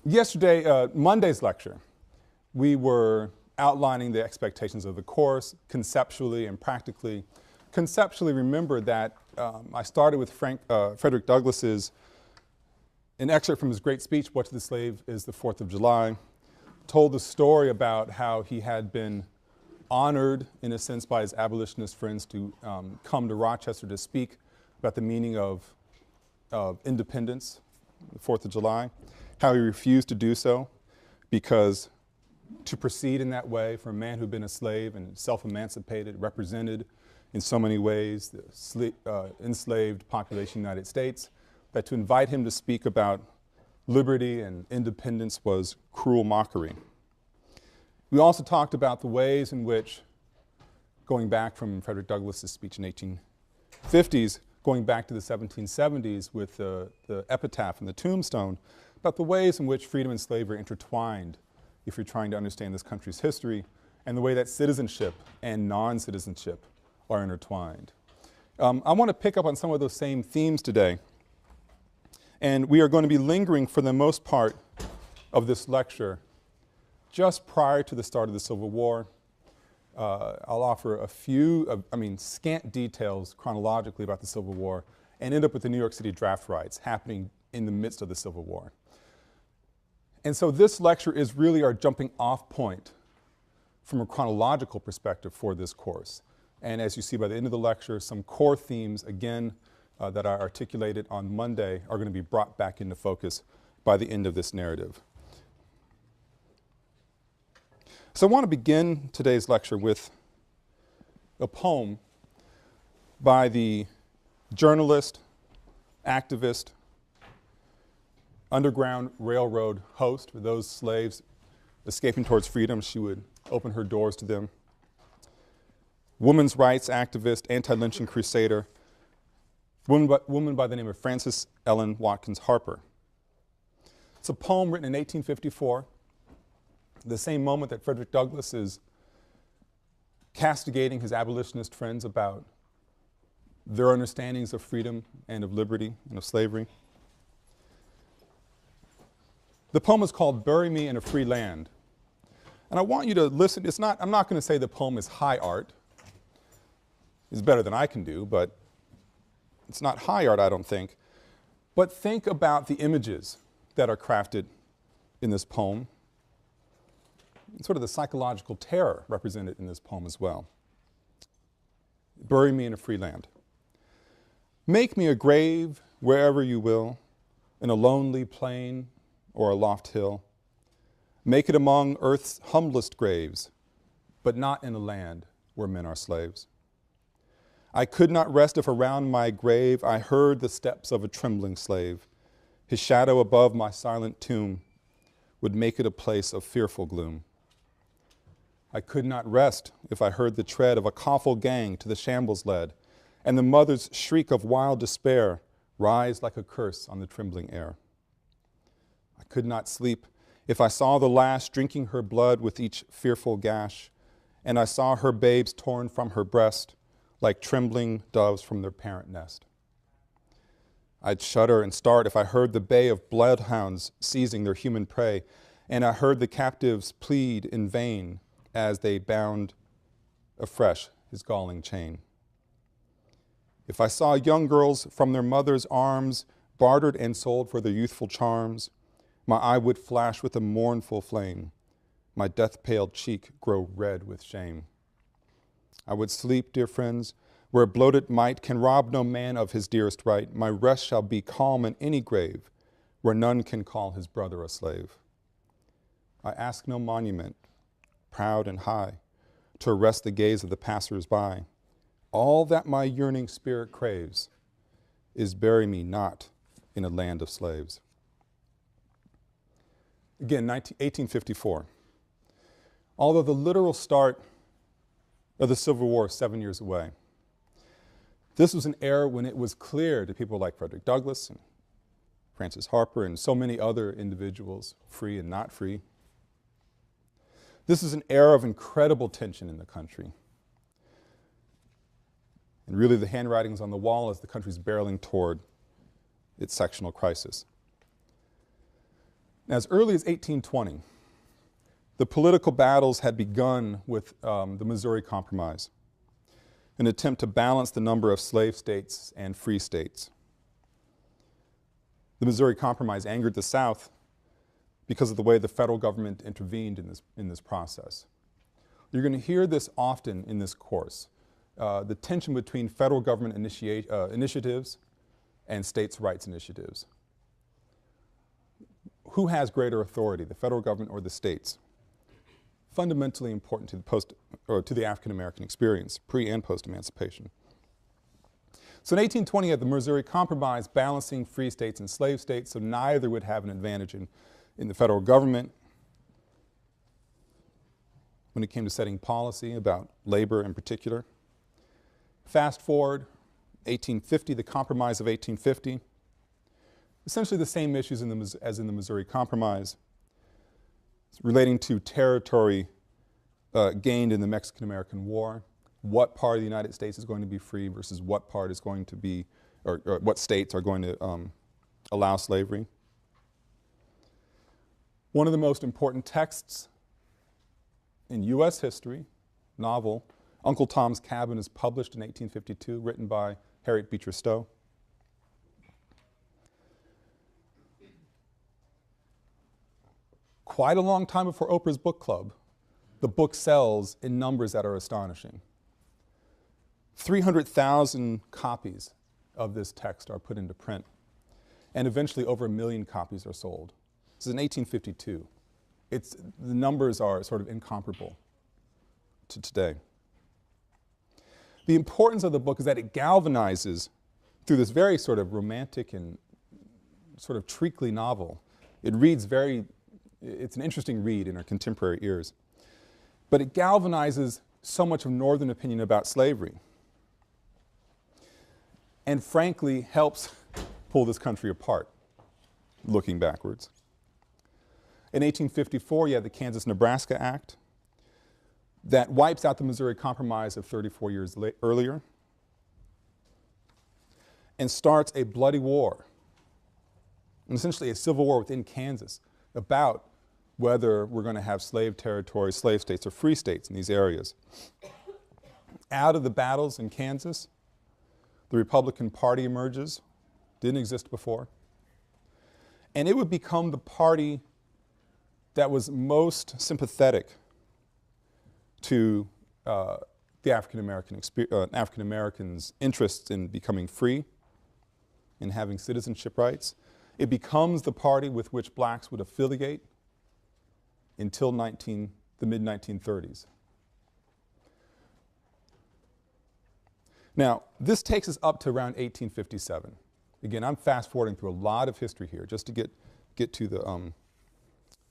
Yesterday, Monday's lecture, we were outlining the expectations of the course conceptually and practically. Conceptually, remember that I started with Frederick Douglass's an excerpt from his great speech, What to the Slave is the 4th of July, told the story about how he had been honored, in a sense, by his abolitionist friends to come to Rochester to speak about the meaning of independence, the 4th of July, how he refused to do so because to proceed in that way for a man who'd been a slave and self-emancipated, represented in so many ways, the enslaved population of the United States, that to invite him to speak about liberty and independence was cruel mockery. We also talked about the ways in which, going back from Frederick Douglass's speech in 1850s, going back to the 1770s with the epitaph and the tombstone, about the ways in which freedom and slavery are intertwined if you're trying to understand this country's history, and the way that citizenship and non-citizenship are intertwined. I want to pick up on some of those same themes today, and we are going to be lingering for the most part of this lecture just prior to the start of the Civil War. I'll offer a few, scant details chronologically about the Civil War and end up with the New York City draft riots happening in the midst of the Civil War. And so this lecture is really our jumping off point from a chronological perspective for this course. And as you see by the end of the lecture, some core themes, again, that I articulated on Monday are going to be brought back into focus by the end of this narrative. So I want to begin today's lecture with a poem by the journalist, activist, Underground Railroad host. For those slaves escaping towards freedom, she would open her doors to them. Women's rights activist, anti-lynching crusader, woman by the name of Frances Ellen Watkins Harper. It's a poem written in 1854, the same moment that Frederick Douglass is castigating his abolitionist friends about their understandings of freedom and of liberty and of slavery. The poem is called Bury Me in a Free Land. And I want you to listen. I'm not going to say the poem is high art. It's better than I can do, but it's not high art, I don't think. But think about the images that are crafted in this poem, and sort of the psychological terror represented in this poem as well. Bury me in a free land. Make me a grave wherever you will, in a lonely plain or a loft hill. Make it among earth's humblest graves, but not in a land where men are slaves. I could not rest if around my grave I heard the steps of a trembling slave. His shadow above my silent tomb would make it a place of fearful gloom. I could not rest if I heard the tread of a coffle gang to the shambles led, and the mother's shriek of wild despair rise like a curse on the trembling air. I could not sleep if I saw the lash drinking her blood with each fearful gash, and I saw her babes torn from her breast like trembling doves from their parent nest. I'd shudder and start if I heard the bay of bloodhounds seizing their human prey, and I heard the captives plead in vain as they bound afresh his galling chain. If I saw young girls from their mother's arms bartered and sold for their youthful charms, my eye would flash with a mournful flame, my death-pale cheek grow red with shame. I would sleep, dear friends, where bloated might can rob no man of his dearest right. My rest shall be calm in any grave, where none can call his brother a slave. I ask no monument, proud and high, to arrest the gaze of the passers-by. All that my yearning spirit craves is bury me not in a land of slaves. Again, 1854. Although the literal start of the Civil War is 7 years away, this was an era when it was clear to people like Frederick Douglass and Frances Harper and so many other individuals, free and not free. This is an era of incredible tension in the country. And really the handwriting's on the wall as the country's barreling toward its sectional crisis. As early as 1820, the political battles had begun with the Missouri Compromise, an attempt to balance the number of slave states and free states. The Missouri Compromise angered the South because of the way the federal government intervened in this process. You're going to hear this often in this course, the tension between federal government initiatives and states' rights initiatives. Who has greater authority, the federal government or the states? Fundamentally important to the African American experience, pre and post-emancipation. So in 1820 you had the Missouri Compromise balancing free states and slave states, so neither would have an advantage in the federal government when it came to setting policy about labor in particular. Fast forward, 1850, the Compromise of 1850, essentially the same issues as in the Missouri Compromise, relating to territory gained in the Mexican-American War, what part of the United States is going to be free versus what part is going to be, or what states are going to allow slavery. One of the most important texts in U.S. history, novel, Uncle Tom's Cabin, is published in 1852, written by Harriet Beecher Stowe. Quite a long time before Oprah's book club, the book sells in numbers that are astonishing. 300,000 copies of this text are put into print, and eventually over 1 million copies are sold. This is in 1852. The numbers are sort of incomparable to today. The importance of the book is that it galvanizes, through this very sort of romantic and sort of treacly novel. It reads it's an interesting read in our contemporary ears. But it galvanizes so much of Northern opinion about slavery, and frankly helps pull this country apart, looking backwards. In 1854, you had the Kansas-Nebraska Act that wipes out the Missouri Compromise of 34 years earlier and starts a bloody war, and essentially a civil war within Kansas about whether we're going to have slave territories, slave states, or free states in these areas. Out of the battles in Kansas, the Republican Party emerges, didn't exist before, and it would become the party that was most sympathetic to the African Americans' interests in becoming free, in having citizenship rights. It becomes the party with which blacks would affiliate until the mid-1930s. Now, this takes us up to around 1857. Again, I'm fast-forwarding through a lot of history here just to get to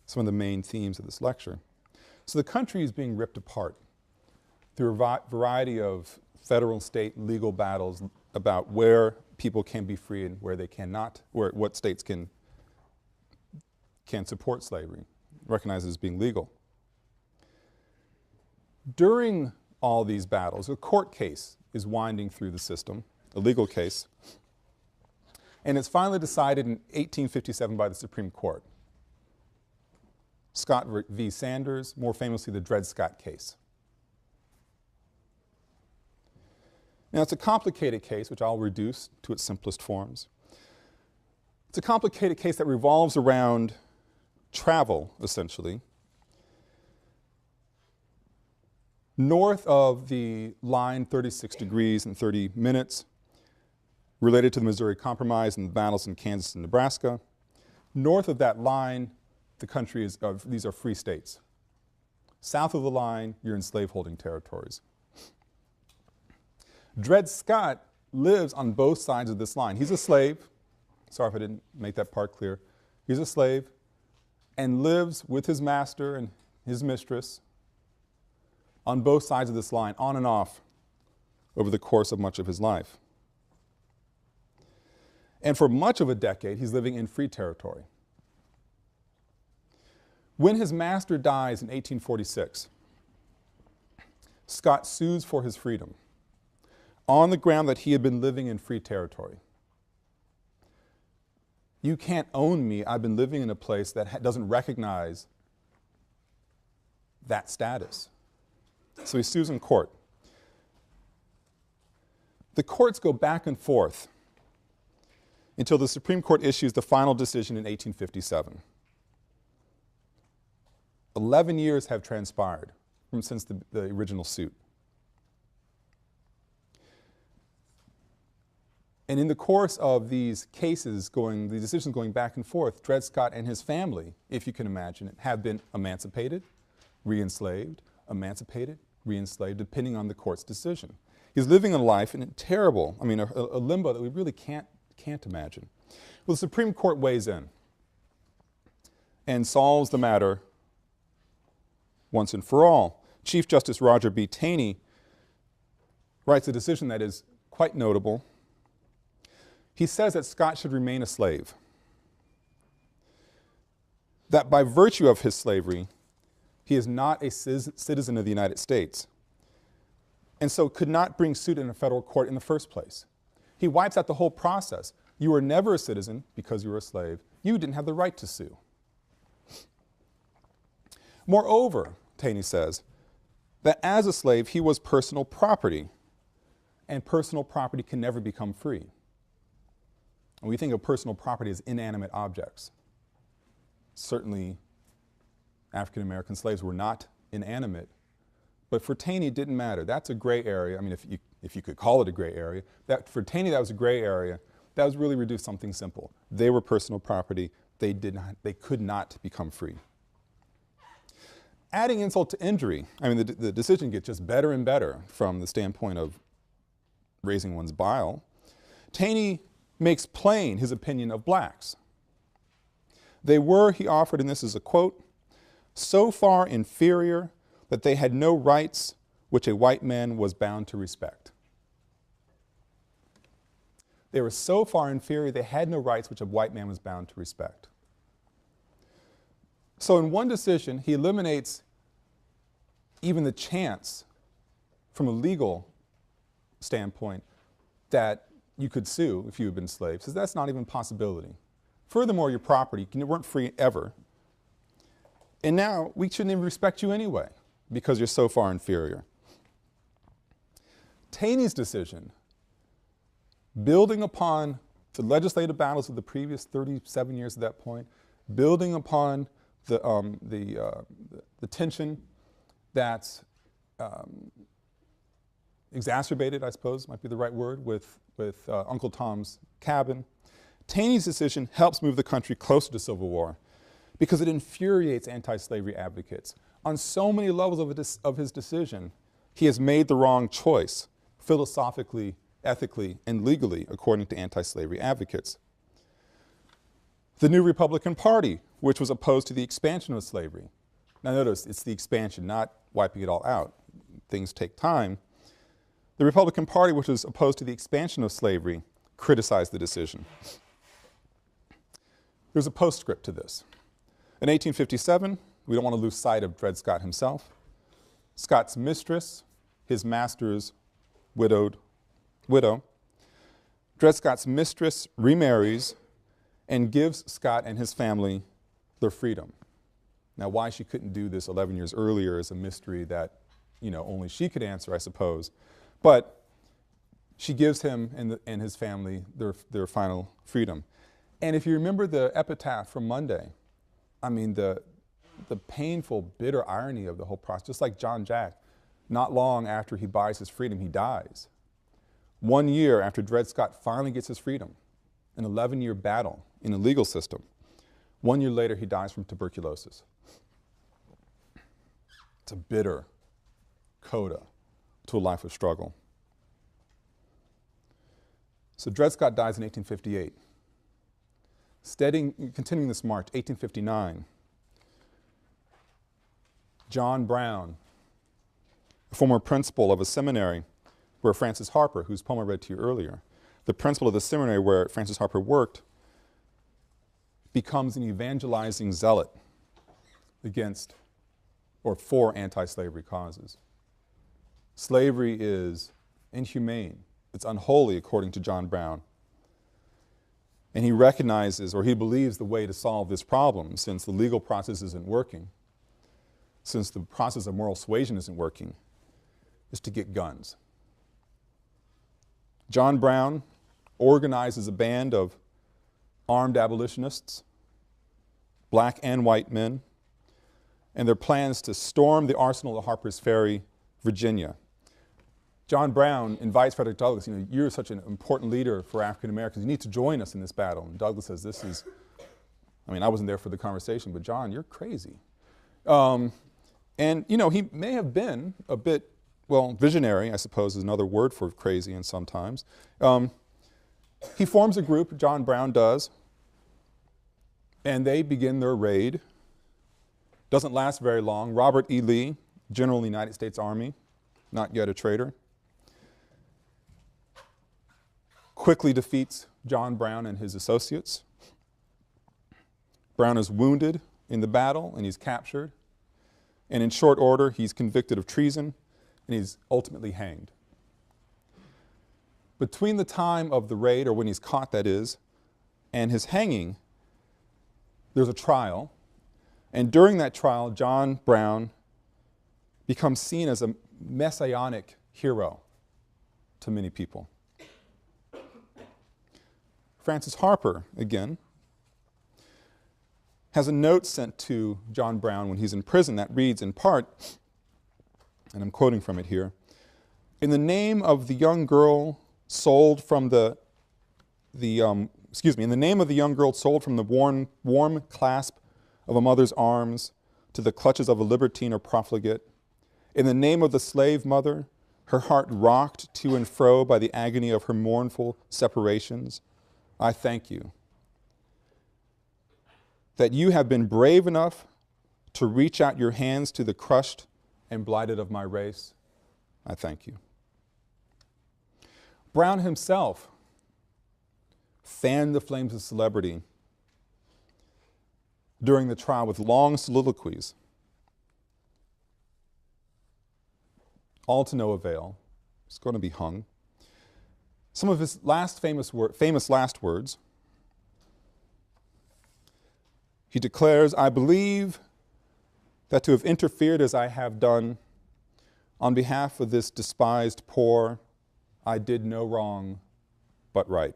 some of the main themes of this lecture. So the country is being ripped apart through a variety of federal and state legal battles about where people can be free and where they cannot, what states can support slavery, recognized as being legal. During all these battles, a court case is winding through the system, a legal case, and it's finally decided in 1857 by the Supreme Court. Scott v. Sanders, more famously the Dred Scott case. Now, it's a complicated case, which I'll reduce to its simplest forms. It's a complicated case that revolves around travel, essentially. North of the line 36 degrees and 30 minutes, related to the Missouri Compromise and the battles in Kansas and Nebraska. North of that line, the country these are free states. South of the line, you're in slaveholding territories. Dred Scott lives on both sides of this line. He's a slave. Sorry if I didn't make that part clear. He's a slave and lives with his master and his mistress on both sides of this line, on and off, over the course of much of his life. And for much of a decade, he's living in free territory. When his master dies in 1846, Scott sues for his freedom on the ground that he had been living in free territory. You can't own me. I've been living in a place that doesn't recognize that status. So he sues in court. The courts go back and forth until the Supreme Court issues the final decision in 1857. 11 years have transpired since the original suit. And in the course of these cases the decisions going back and forth, Dred Scott and his family, if you can imagine it, have been emancipated, re-enslaved, emancipated, re-enslaved, depending on the court's decision. He's living a life in a terrible, a limbo that we really can't imagine. Well, the Supreme Court weighs in and solves the matter once and for all. Chief Justice Roger B. Taney writes a decision that is quite notable. He says that Scott should remain a slave, that by virtue of his slavery, he is not a citizen of the United States, and so could not bring suit in a federal court in the first place. He wipes out the whole process. You were never a citizen because you were a slave. You didn't have the right to sue. Moreover, Taney says, that as a slave, he was personal property, and personal property can never become free. And we think of personal property as inanimate objects. Certainly, African American slaves were not inanimate, but for Taney it didn't matter. That's a gray area. If you could call it a gray area, for Taney that was a gray area. That was really reduced to something simple. They were personal property. They could not become free. Adding insult to injury, the decision gets just better and better from the standpoint of raising one's bile. Taney makes plain his opinion of blacks. They were, he offered, and this is a quote, so far inferior that they had no rights which a white man was bound to respect. They were so far inferior they had no rights which a white man was bound to respect. So in one decision, he eliminates even the chance from a legal standpoint that you could sue if you had been slaves. Says that's not even a possibility. Furthermore, your property, you weren't free ever. And now we shouldn't even respect you anyway because you're so far inferior. Taney's decision, building upon the legislative battles of the previous 37 years at that point, building upon the tension that's exacerbated, I suppose might be the right word, with Uncle Tom's Cabin. Taney's decision helps move the country closer to civil war because it infuriates anti-slavery advocates. On so many levels of his decision, he has made the wrong choice, philosophically, ethically, and legally, according to anti-slavery advocates. The new Republican Party, which was opposed to the expansion of slavery. Now notice, it's the expansion, not wiping it all out. Things take time. The Republican Party, which was opposed to the expansion of slavery, criticized the decision. There's a postscript to this. In 1857, we don't want to lose sight of Dred Scott himself. Scott's mistress, his master's widow, Dred Scott's mistress remarries and gives Scott and his family their freedom. Now, why she couldn't do this 11 years earlier is a mystery that, only she could answer, I suppose. But she gives him and his family their final freedom. And if you remember the epitaph from Monday, the painful, bitter irony of the whole process, just like John Jack, not long after he buys his freedom, he dies. 1 year after Dred Scott finally gets his freedom, an 11-year battle in the legal system. 1 year later, he dies from tuberculosis. It's a bitter coda to a life of struggle. So Dred Scott dies in 1858. Continuing this march, 1859, John Brown, a former principal of a seminary where Francis Harper, whose poem I read to you earlier, the principal of the seminary where Francis Harper worked, becomes an evangelizing zealot against or for anti-slavery causes. Slavery is inhumane. It's unholy, according to John Brown. And he recognizes, or he believes, the way to solve this problem, since the legal process isn't working, since the process of moral suasion isn't working, is to get guns. John Brown organizes a band of armed abolitionists, black and white men, and their plans to storm the arsenal of Harpers Ferry, Virginia. John Brown invites Frederick Douglass, you're such an important leader for African Americans, you need to join us in this battle. And Douglass says, I wasn't there for the conversation, but John, you're crazy. And he may have been a bit, visionary, I suppose is another word for crazy in some times. He forms a group, John Brown does, and they begin their raid. Doesn't last very long. Robert E. Lee, General of the United States Army, not yet a traitor, quickly defeats John Brown and his associates. Brown is wounded in the battle and he's captured. And in short order, he's convicted of treason and he's ultimately hanged. Between the time of the raid, or when he's caught that is, and his hanging, there's a trial. And during that trial, John Brown becomes seen as a messianic hero to many people. Francis Harper, again, has a note sent to John Brown when he's in prison that reads in part, and I'm quoting from it here, "In the name of the young girl sold from the warm clasp of a mother's arms to the clutches of a libertine or profligate, in the name of the slave mother, her heart rocked to and fro by the agony of her mournful separations, I thank you that you have been brave enough to reach out your hands to the crushed and blighted of my race. I thank you." Brown himself fanned the flames of celebrity during the trial with long soliloquies, all to no avail. He's going to be hung. Some of his last famous last words, he declares, "I believe that to have interfered as I have done on behalf of this despised poor, I did no wrong but right."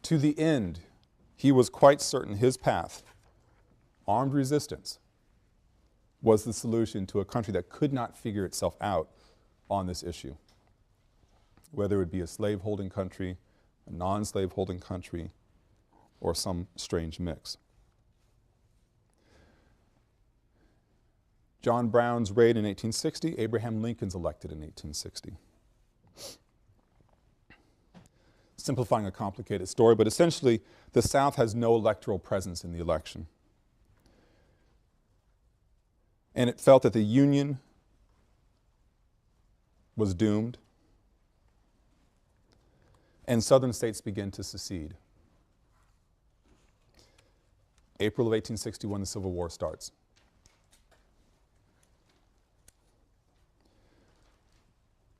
To the end, he was quite certain his path, armed resistance, was the solution to a country that could not figure itself out on this issue, whether it would be a slave-holding country, a non-slave-holding country, or some strange mix. John Brown's raid in 1860, Abraham Lincoln's elected in 1860. Simplifying a complicated story, but essentially the South has no electoral presence in the election. And it felt that the Union was doomed, and Southern states began to secede. April of 1861, the Civil War starts.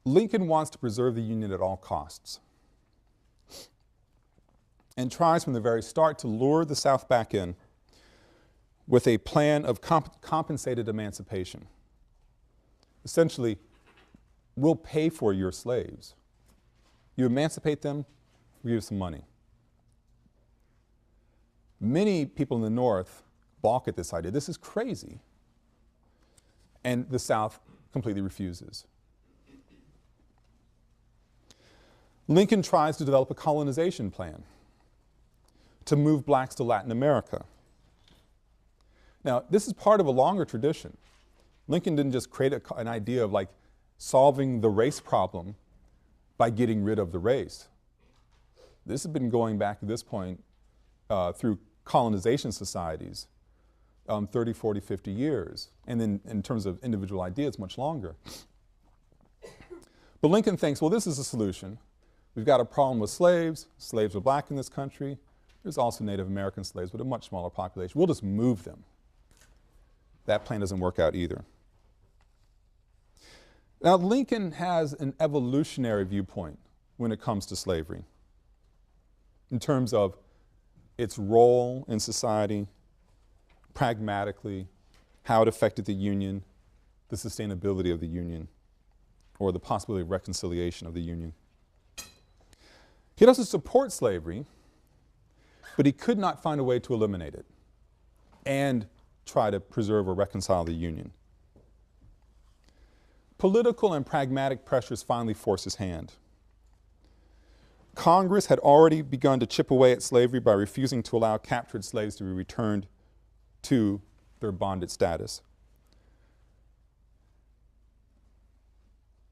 Lincoln wants to preserve the Union at all costs and tries from the very start to lure the South back in with a plan of compensated emancipation. Essentially, we'll pay for your slaves. You emancipate them, we give you some money. Many people in the North balk at this idea. This is crazy. And the South completely refuses. Lincoln tries to develop a colonization plan to move blacks to Latin America. Now, this is part of a longer tradition. Lincoln didn't just create an idea of solving the race problem by getting rid of the race. This has been going back at this point through colonization societies, 30, 40, 50 years. And then in terms of individual ideas, much longer. But Lincoln thinks, well, this is a solution. We've got a problem with slaves. Slaves are black in this country. There's also Native American slaves, but a much smaller population. We'll just move them. That plan doesn't work out either. Now, Lincoln has an evolutionary viewpoint when it comes to slavery. in terms of its role in society, pragmatically, how it affected the Union, the sustainability of the Union, or the possibility of reconciliation of the Union. He doesn't support slavery, but he could not find a way to eliminate it and try to preserve or reconcile the Union. Political and pragmatic pressures finally forced his hand. Congress had already begun to chip away at slavery by refusing to allow captured slaves to be returned to their bonded status.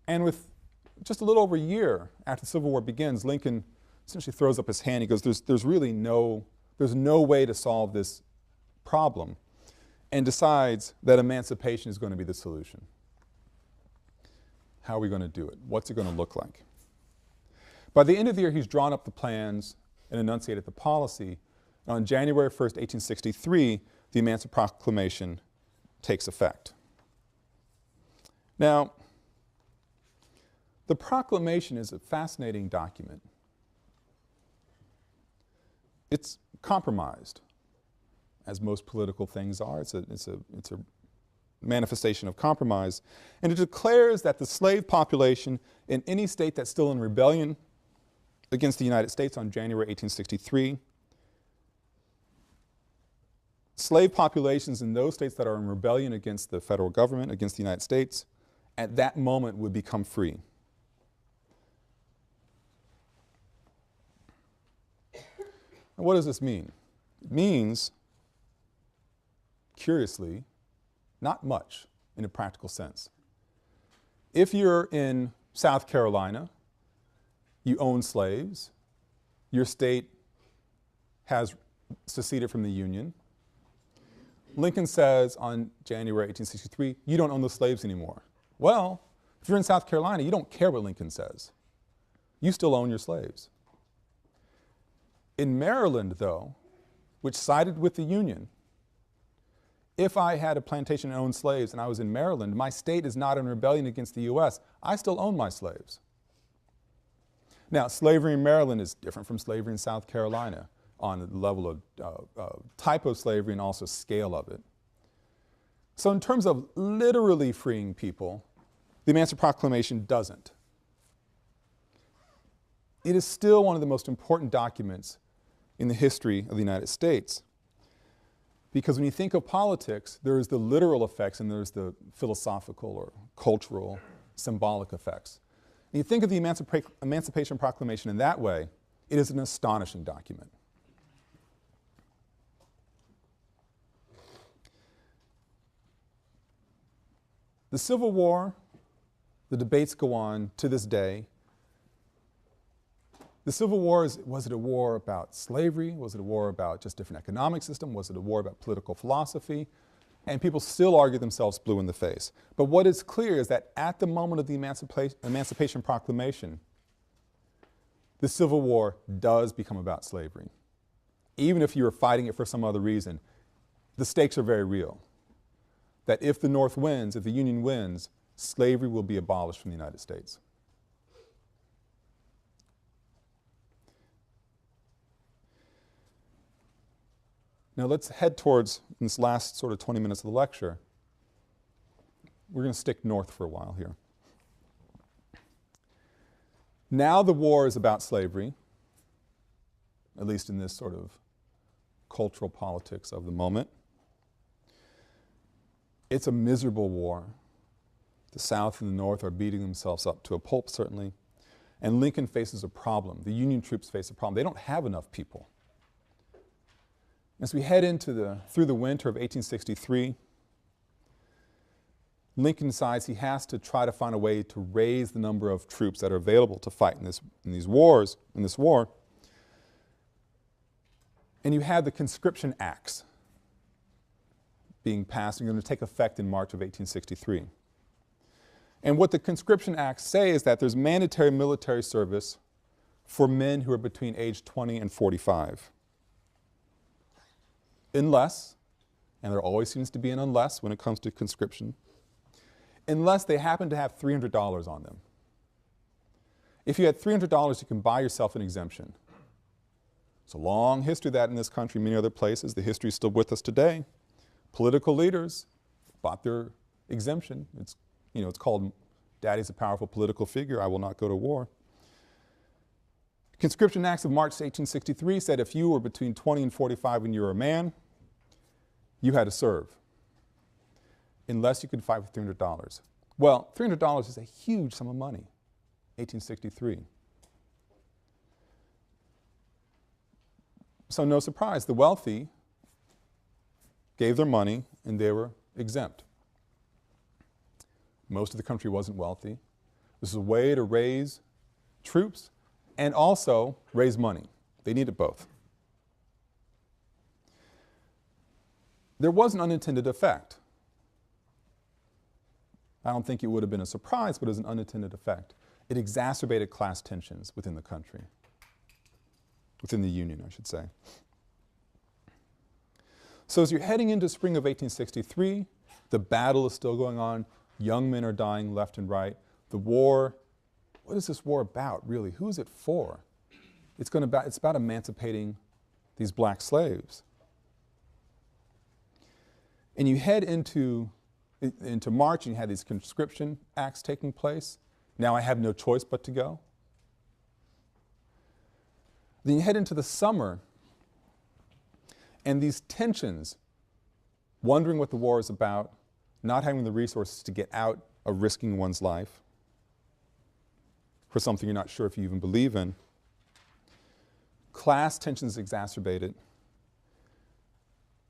And with just a little over a year after the Civil War begins, Lincoln essentially throws up his hand. He goes, there's really no way to solve this problem, and decides that emancipation is going to be the solution. How are we going to do it? What's it going to look like? By the end of the year, he's drawn up the plans and enunciated the policy. And on January 1st, 1863, the Emancipation Proclamation takes effect. Now, the proclamation is a fascinating document. It's compromised, as most political things are. It's a manifestation of compromise. And it declares that the slave population in any state that's still in rebellion against the United States on January 1863, slave populations in those states that are in rebellion against the federal government, against the United States, at that moment would become free. And what does this mean? It means, curiously, not much in a practical sense. If you're in South Carolina, you own slaves, your state has seceded from the Union. Lincoln says on January 1863, you don't own the slaves anymore. Well, if you're in South Carolina, you don't care what Lincoln says. You still own your slaves. In Maryland, though, which sided with the Union, if I had a plantation and owned slaves and I was in Maryland, my state is not in rebellion against the U.S., I still own my slaves. Now, slavery in Maryland is different from slavery in South Carolina on the level of type of slavery and also scale of it. So in terms of literally freeing people, the Emancipation Proclamation doesn't. It is still one of the most important documents in the history of the United States. Because when you think of politics, there is the literal effects and there's the philosophical or cultural, symbolic effects. When you think of the Emancipation Proclamation in that way, it is an astonishing document. The Civil War, the debates go on to this day. The Civil War, was it a war about slavery? Was it a war about just different economic system? Was it a war about political philosophy? And people still argue themselves blue in the face. But what is clear is that at the moment of the Emancipation Proclamation, the Civil War does become about slavery. Even if you were fighting it for some other reason, the stakes are very real. That if the North wins, if the Union wins, slavery will be abolished from the United States. Now let's head towards, in this last sort of 20 minutes of the lecture, we're going to stick north for a while here. Now the war is about slavery, at least in this sort of cultural politics of the moment. It's a miserable war. The South and the North are beating themselves up to a pulp, certainly. And Lincoln faces a problem. The Union troops face a problem. They don't have enough people. As we head through the winter of 1863, Lincoln decides he has to try to find a way to raise the number of troops that are available to fight in this war. And you have the Conscription Acts being passed and going to take effect in March of 1863. And what the Conscription Acts say is that there's mandatory military service for men who are between age 20 and 45. Unless, and there always seems to be an unless when it comes to conscription, unless they happen to have $300 on them. If you had $300, you can buy yourself an exemption. It's a long history of that in this country, many other places. The history is still with us today. Political leaders bought their exemption. It's, you know, it's called Daddy's a powerful political figure, I will not go to war. Conscription Acts of March 1863 said if you were between 20 and 45 and you were a man, you had to serve, unless you could fight for $300. Well, $300 is a huge sum of money, 1863. So no surprise, the wealthy gave their money and they were exempt. Most of the country wasn't wealthy. This is a way to raise troops and also raise money. They needed both. There was an unintended effect. I don't think it would have been a surprise, but it was an unintended effect. It exacerbated class tensions within the country. Within the Union, I should say. So as you're heading into spring of 1863, the battle is still going on. Young men are dying left and right. The war, what is this war about, really? Who is it for? It's about emancipating these black slaves. And you head into March and you have these Conscription Acts taking place. Now I have no choice but to go. Then you head into the summer and these tensions, wondering what the war is about, not having the resources to get out of risking one's life for something you're not sure if you even believe in. Class tensions exacerbated.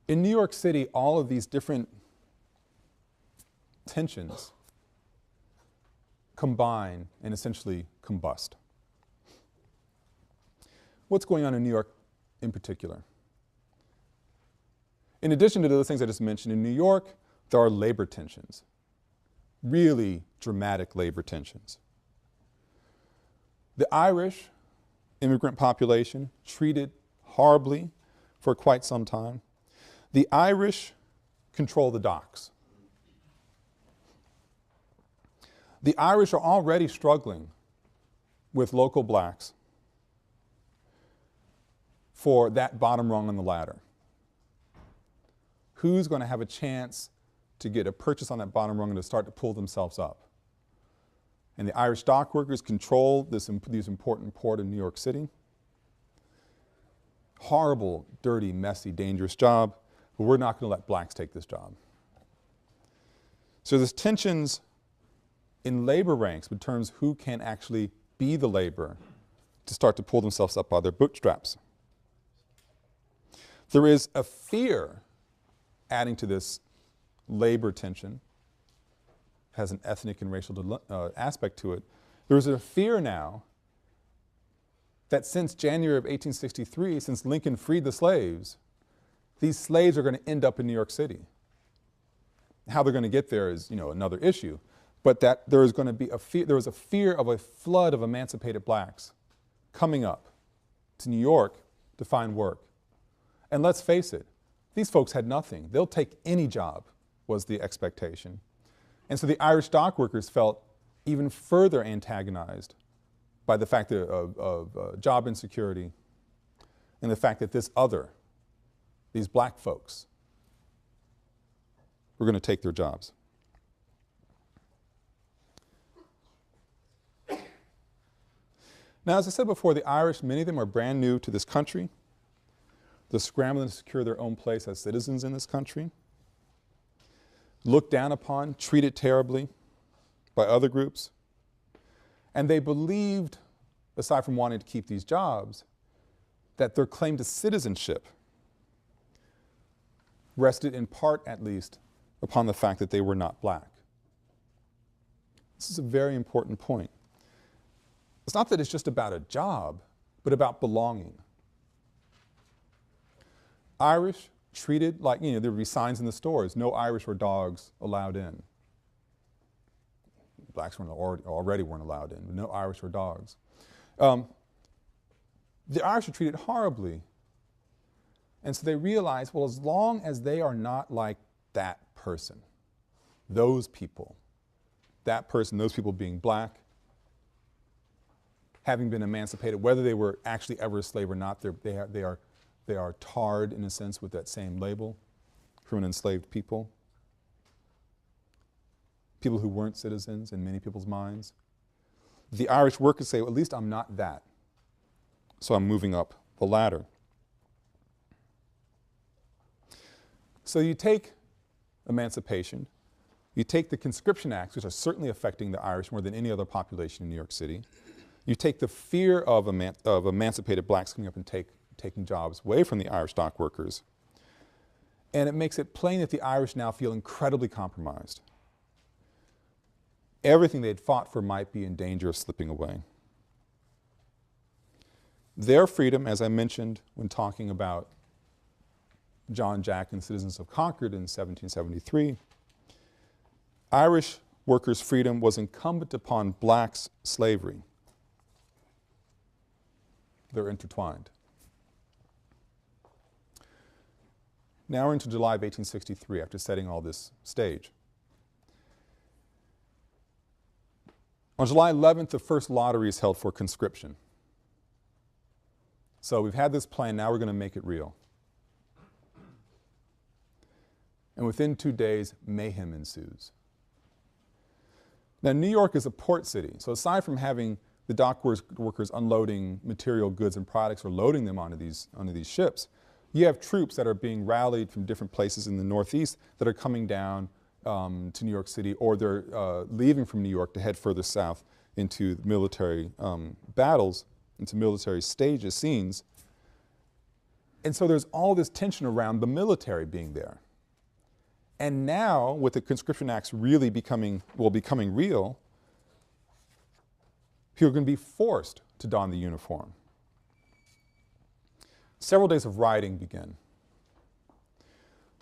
In New York City, all of these different tensions combine and essentially combust. What's going on in New York in particular? In addition to those things I just mentioned, in New York, there are labor tensions, really dramatic labor tensions. The Irish immigrant population treated horribly for quite some time. The Irish control the docks. The Irish are already struggling with local blacks for that bottom rung on the ladder. Who's going to have a chance to get a purchase on that bottom rung and to start to pull themselves up? And the Irish dock workers control these important port in New York City. Horrible, dirty, messy, dangerous job, but we're not going to let blacks take this job. So there's tensions in labor ranks in terms of who can actually be the laborer to start to pull themselves up by their bootstraps. There is a fear adding to this labor tension, has an ethnic and racial aspect to it. There is a fear now that since January of 1863, since Lincoln freed the slaves, these slaves are going to end up in New York City. How they're going to get there is, another issue. But that there is going to be there is a fear of a flood of emancipated blacks coming up to New York to find work. And let's face it, these folks had nothing. They'll take any job, was the expectation. And so the Irish dock workers felt even further antagonized by the fact of job insecurity and the fact that these black folks, were going to take their jobs. Now, as I said before, the Irish, many of them are brand new to this country. They're scrambling to secure their own place as citizens in this country. Looked down upon, treated terribly by other groups. And they believed, aside from wanting to keep these jobs, that their claim to citizenship rested in part, at least, upon the fact that they were not black. This is a very important point. It's not that it's just about a job, but about belonging. Irish treated like, there would be signs in the stores, no Irish or dogs allowed in. Blacks already weren't allowed in, but no Irish or dogs. The Irish are treated horribly. And so they realize, well, as long as they are not like that person, those people, that person, those people being black, having been emancipated, whether they were actually ever a slave or not, they are tarred in a sense with that same label from an enslaved people. People who weren't citizens in many people's minds. The Irish workers say, well, at least I'm not that, so I'm moving up the ladder. So you take emancipation, you take the Conscription Acts, which are certainly affecting the Irish more than any other population in New York City. You take the fear of emancipated blacks coming up and taking jobs away from the Irish dock workers, and it makes it plain that the Irish now feel incredibly compromised. Everything they'd fought for might be in danger of slipping away. Their freedom, as I mentioned when talking about John Jack and the Citizens of Concord in 1773, Irish workers' freedom was incumbent upon blacks' slavery. They're intertwined. Now we're into July of 1863 after setting all this stage. On July 11th, the first lottery is held for conscription. So we've had this plan, now we're going to make it real. And within 2 days, mayhem ensues. Now, New York is a port city, so aside from having the dock workers unloading material goods and products or loading them onto these ships, you have troops that are being rallied from different places in the Northeast that are coming down to New York City, or they're leaving from New York to head further south into military battles, into military scenes. And so there's all this tension around the military being there. And now, with the Conscription Acts really becoming real, people are going to be forced to don the uniform. Several days of rioting begin.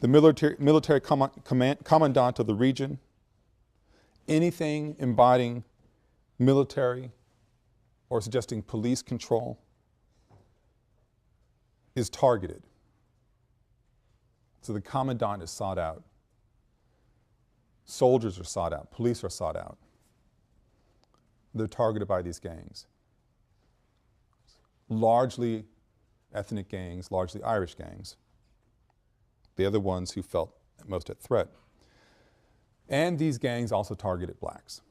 The military commandant of the region, anything embodying military or suggesting police control is targeted. So the commandant is sought out. Soldiers are sought out. Police are sought out. They're targeted by these gangs. Largely ethnic gangs, largely Irish gangs. They're the ones who felt most at threat. And these gangs also targeted blacks.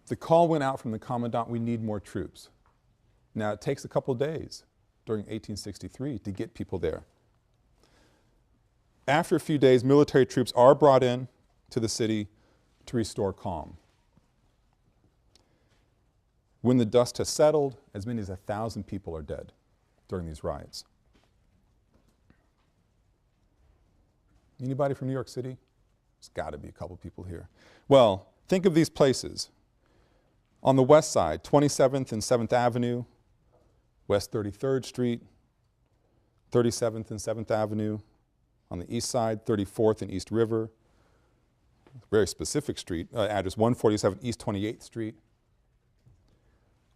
The call went out from the commandant, we need more troops. Now it takes a couple days during 1863 to get people there. After a few days, military troops are brought in to the city to restore calm. When the dust has settled, as many as 1,000 people are dead during these riots. Anybody from New York City? There's got to be a couple people here. Well, think of these places. On the west side, 27th and 7th Avenue, West 33rd Street, 37th and 7th Avenue. On the east side, 34th and East River, very specific street, address 147 East 28th Street.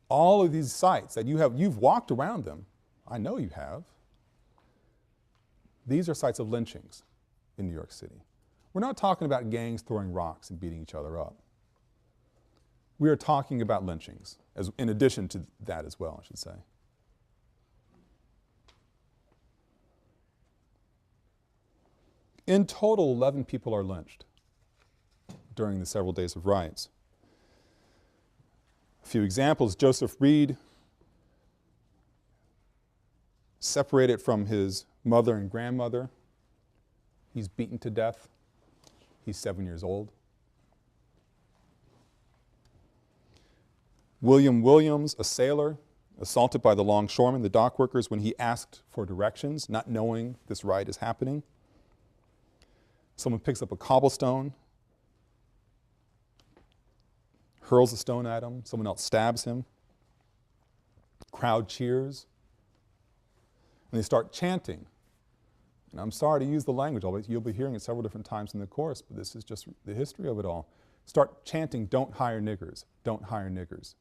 All of these sites that you've walked around them, I know you have. These are sites of lynchings in New York City. We're not talking about gangs throwing rocks and beating each other up. We are talking about lynchings, in addition to that as well, I should say. In total, 11 people are lynched during the several days of riots. A few examples: Joseph Reed, separated from his mother and grandmother. He's beaten to death. He's 7 years old. William Williams, a sailor, assaulted by the longshoremen, the dock workers, when he asked for directions, not knowing this riot is happening. Someone picks up a cobblestone, hurls a stone at him. Someone else stabs him. Crowd cheers. And they start chanting. And I'm sorry to use the language, you'll be hearing it several different times in the course, but this is just the history of it all. Start chanting, "Don't hire niggers, don't hire niggers."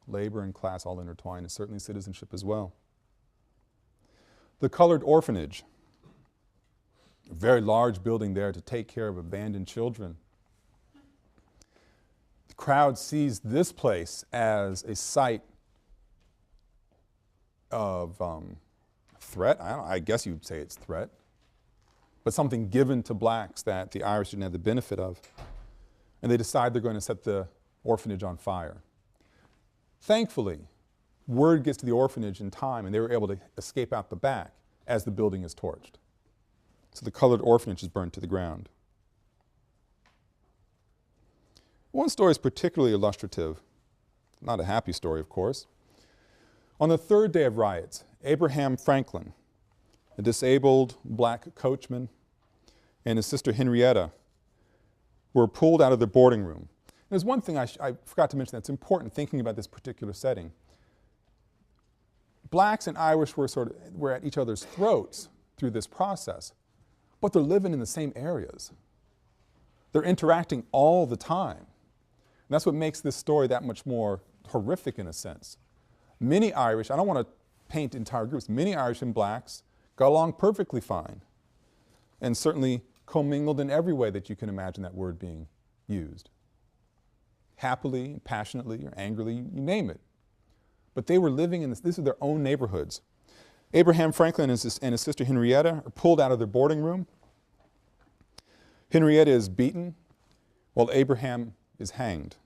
Labor and class all intertwined, and certainly citizenship as well. The Colored Orphanage, a very large building there to take care of abandoned children. The crowd sees this place as a site of threat. I guess you'd say it's threat, but something given to blacks that the Irish didn't have the benefit of. And they decide they're going to set the orphanage on fire. Thankfully, word gets to the orphanage in time and they were able to escape out the back as the building is torched. So the colored orphanage is burned to the ground. One story is particularly illustrative, not a happy story, of course. On the third day of riots, Abraham Franklin, a disabled black coachman, and his sister Henrietta were pulled out of their boarding room. There's one thing I forgot to mention that's important thinking about this particular setting. Blacks and Irish were at each other's throats through this process, but they're living in the same areas. They're interacting all the time. And that's what makes this story that much more horrific in a sense. Many Irish, I don't want to paint entire groups, many Irish and blacks got along perfectly fine and certainly commingled in every way that you can imagine that word being used. Happily, passionately, or angrily, you name it. But they were living in these are their own neighborhoods. Abraham Franklin and his sister Henrietta are pulled out of their boarding room. Henrietta is beaten while Abraham is hanged.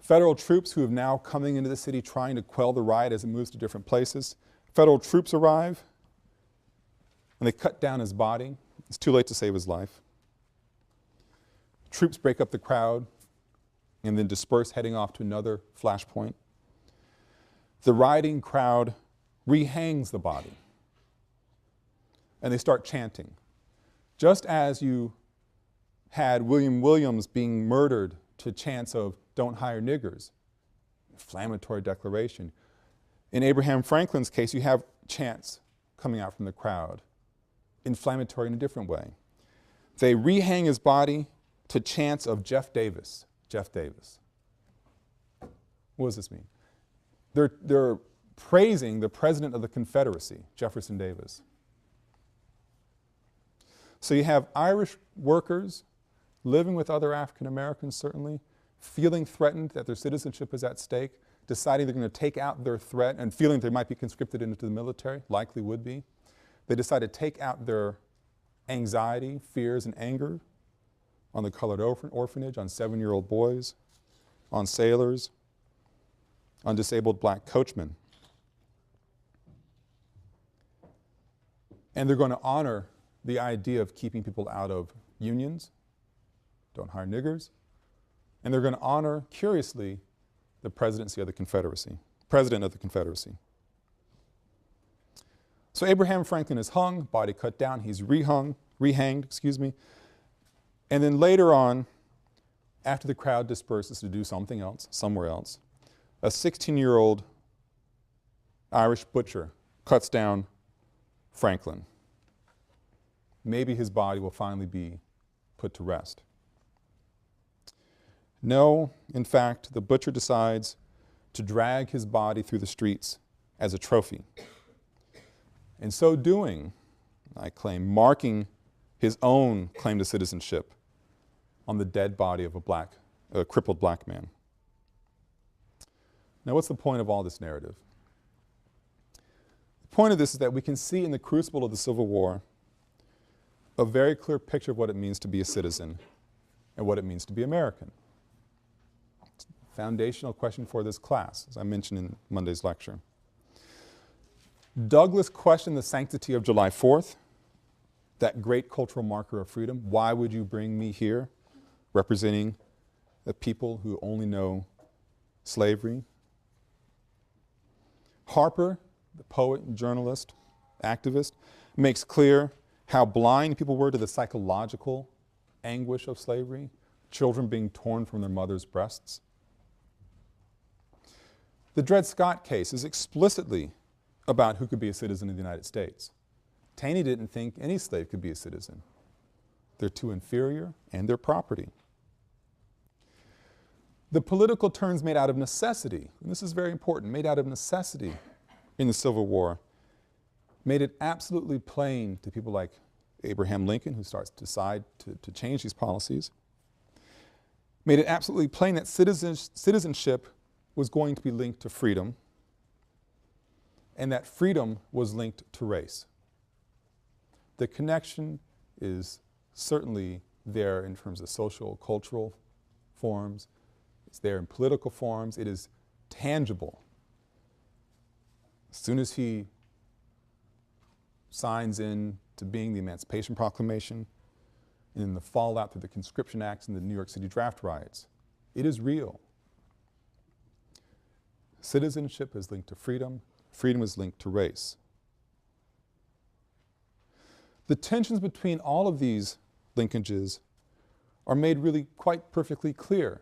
Federal troops who have now coming into the city trying to quell the riot as it moves to different places. Federal troops arrive and they cut down his body. It's too late to save his life. Troops break up the crowd and then disperse, heading off to another flashpoint. The rioting crowd rehangs the body and they start chanting. Just as you had William Williams being murdered to chants of "Don't hire niggers," inflammatory declaration. In Abraham Franklin's case, you have chants coming out from the crowd, inflammatory in a different way. They rehang his body to chants of "Jeff Davis, Jeff Davis." What does this mean? They're praising the President of the Confederacy, Jefferson Davis. So you have Irish workers living with other African Americans, certainly, feeling threatened that their citizenship is at stake, deciding they're going to take out their threat and feeling they might be conscripted into the military, likely would be. They decide to take out their anxiety, fears, and anger on the colored orphanage, on 7-year-old boys, on sailors, on disabled black coachmen. And they're going to honor the idea of keeping people out of unions, don't hire niggers, and they're going to honor, curiously, the presidency of the Confederacy, president of the Confederacy. So Abraham Franklin is hung, body cut down, he's rehanged, excuse me, and then later on, after the crowd disperses to do something else, somewhere else, a 16-year-old Irish butcher cuts down Franklin. Maybe his body will finally be put to rest. No, in fact, the butcher decides to drag his body through the streets as a trophy. In so doing, I claim, marking his own claim to citizenship on the dead body of a crippled black man. Now, what's the point of all this narrative? The point of this is that we can see in the crucible of the Civil War a very clear picture of what it means to be a citizen and what it means to be American. It's a foundational question for this class, as I mentioned in Monday's lecture. Douglass questioned the sanctity of July 4th, that great cultural marker of freedom. Why would you bring me here, representing a people who only know slavery? Harper, the poet and journalist, activist, makes clear how blind people were to the psychological anguish of slavery, children being torn from their mother's breasts. The Dred Scott case is explicitly about who could be a citizen of the United States. Taney didn't think any slave could be a citizen. They're too inferior and they're property. The political turns made out of necessity, and this is very important, made out of necessity in the Civil War, made it absolutely plain to people like Abraham Lincoln, who starts to decide to change these policies, made it absolutely plain that citizenship was going to be linked to freedom, and that freedom was linked to race. The connection is certainly there in terms of social, cultural forms. It's there in political forms. It is tangible. As soon as he signs in to being the Emancipation Proclamation, and in the fallout through the Conscription Acts and the New York City draft riots, it is real. Citizenship is linked to freedom. Freedom is linked to race. The tensions between all of these linkages are made really quite perfectly clear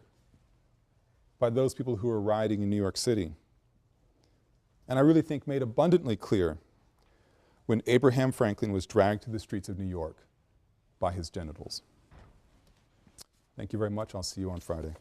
by those people who are rioting in New York City. And I really think made abundantly clear when Abraham Franklin was dragged to the streets of New York by his genitals. Thank you very much. I'll see you on Friday.